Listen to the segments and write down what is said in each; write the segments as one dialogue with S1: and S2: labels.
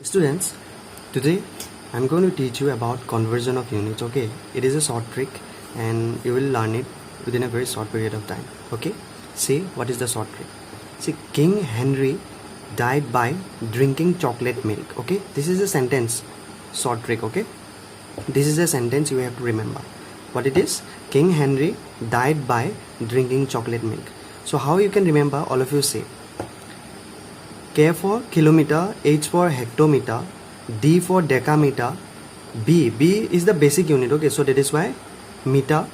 S1: Students, today I'm going to teach you about conversion of units. Okay, it is a short trick and you will learn it within a very short period of time. Okay, see what is the short trick. See, King Henry died by drinking chocolate milk. Okay, this is a sentence, short trick. Okay, this is a sentence you have to remember. What it is? King Henry died by drinking chocolate milk. So how you can remember? All of you say K for kilometer, H for hectometer, D for decameter, B is the basic unit. Okay, so that is why meter,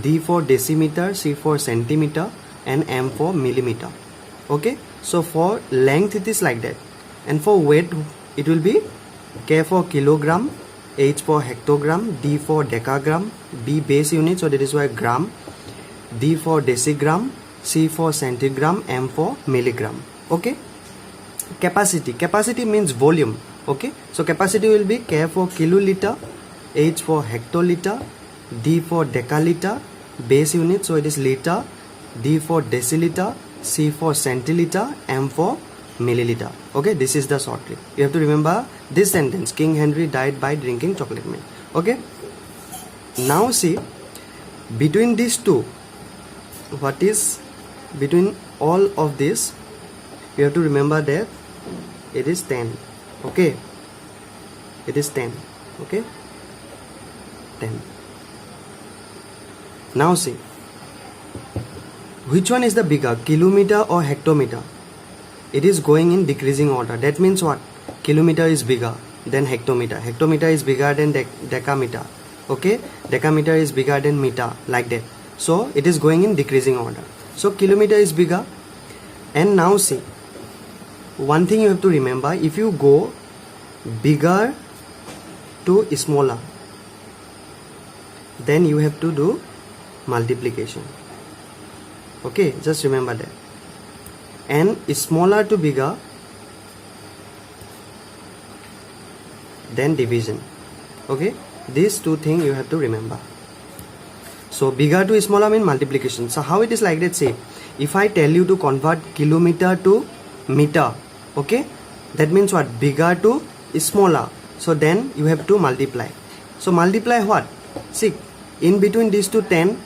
S1: D for decimeter, C for centimeter, and M for millimeter. Okay, so for length it is like that, and for weight it will be K for kilogram, H for hectogram, D for decagram, B base unit, so that is why gram, D for decigram, C for centigram, M for milligram. Okay, capacity means volume. Okay, so capacity will be K for kiloliter, H for hectoliter, D for decaliter, base unit, so it is liter, D for deciliter, C for centiliter, M for milliliter. Okay, this is the short trick. You have to remember this sentence: King Henry died by drinking chocolate milk. Okay, now see, between these two, what is between all of this, you have to remember that it is 10. Okay, it is 10. Okay, 10. Now see, which one is the bigger, kilometer or hectometer? It is going in decreasing order. That means what? Kilometer is bigger than hectometer, hectometer is bigger than decameter. Okay, decameter is bigger than meter, like that. So it is going in decreasing order. So kilometer is bigger. And now see, one thing you have to remember: if you go bigger to smaller, then you have to do multiplication. Okay, just remember that. And smaller to bigger, then division. Okay, these two things you have to remember. So bigger to smaller means multiplication. So how it is like that? Say, if I tell you to convert kilometer to meter, okay, that means what? Bigger to smaller. So then you have to multiply. So multiply what? See, in between these two 10,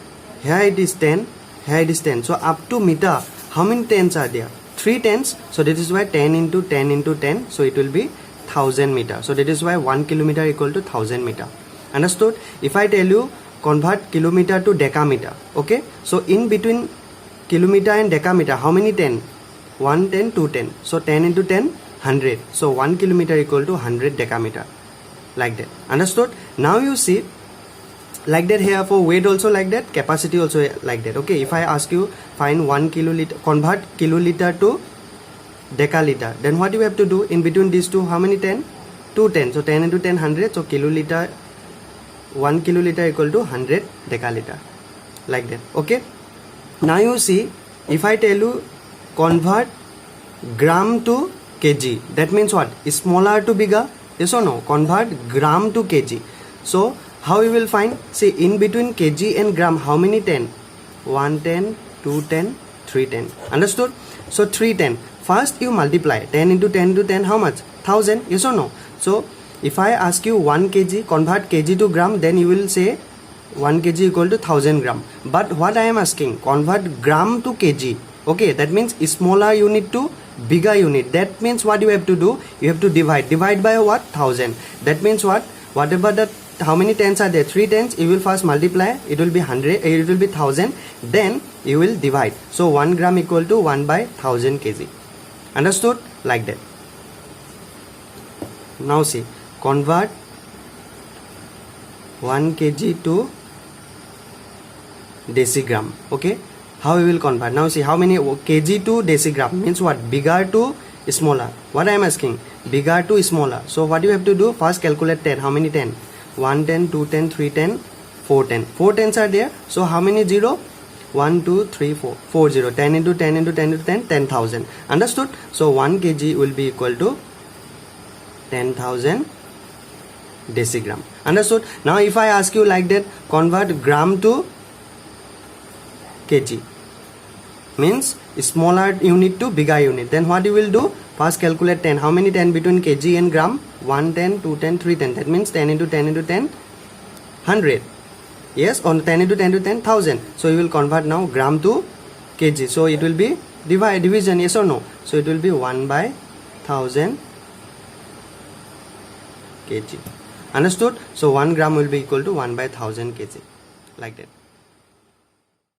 S1: here it is 10, here it is 10. So up to meter, how many tens are there? 3 tens. So that is why 10 into 10 into 10. So it will be 1000 meter. So that is why 1 kilometer equal to 1000 meter. Understood? If I tell you convert kilometer to decameter, okay, so in between kilometer and decameter, how many 10? 1 10, 2 10. So 10 into 10, 100. So 1 kilometer equal to 100 decameter, like that. Understood? Now you see, like that here for weight also like that, capacity also like that. Okay, if I ask you find 1 kiloliter, convert kiloliter to decaliter, then what you have to do in between these two? How many 10? 2 10. So 10 into 10, 100. So kiloliter, 1 kiloliter equal to 100 decaliter, like that. Okay, now you see, if I tell you convert gram to kg, that means what? Smaller to bigger, yes or no? Convert gram to kg. So how you will find? See, in between kg and gram, how many 10? 1 10, 2 10, 3 10. Understood? So 3 10. First you multiply 10 into 10 into 10, how much? 1000, yes or no? So if I ask you 1 kg, convert kg to gram, then you will say 1 kg equal to 1000 gram. But what I am asking, convert gram to kg. Okay, that means smaller unit to bigger unit. That means what you have to do? You have to divide by what? 1000. That means what? Whatever the, how many tens are there? 3 tens. You will first multiply, it will be 100, it will be 1000, then you will divide. So 1 gram equal to 1 by 1000 kg. Understood? Like that. Now see, convert 1 kg to decigram. Okay, how we will convert? Now see, how many kg to decigram means what? Bigger to smaller. What I am asking? Bigger to smaller. So what you have to do? First calculate 10. How many 10? 1 10, 2 10, 3 10, 4 10. 4 tens are there. So how many 0? 1 2 3 4. 4 0. 10 into 10 into 10 into 10, 10,000. Understood? So 1 kg will be equal to 10,000 decigram. Understood? Now if I ask you like that, convert gram to kg. means smaller unit to bigger unit. Then what you will do? First calculate 10. How many 10 between kg and gram? 1 10, 2 10, 3 10. That means 10 into 10 into 10, 100. Yes, on 10 into 10 to 10, 1000. So you will convert now gram to kg. So it will be division, yes or no? So it will be 1 by 1000 kg. Understood? So 1 gram will be equal to 1 by 1000 kg. Like that.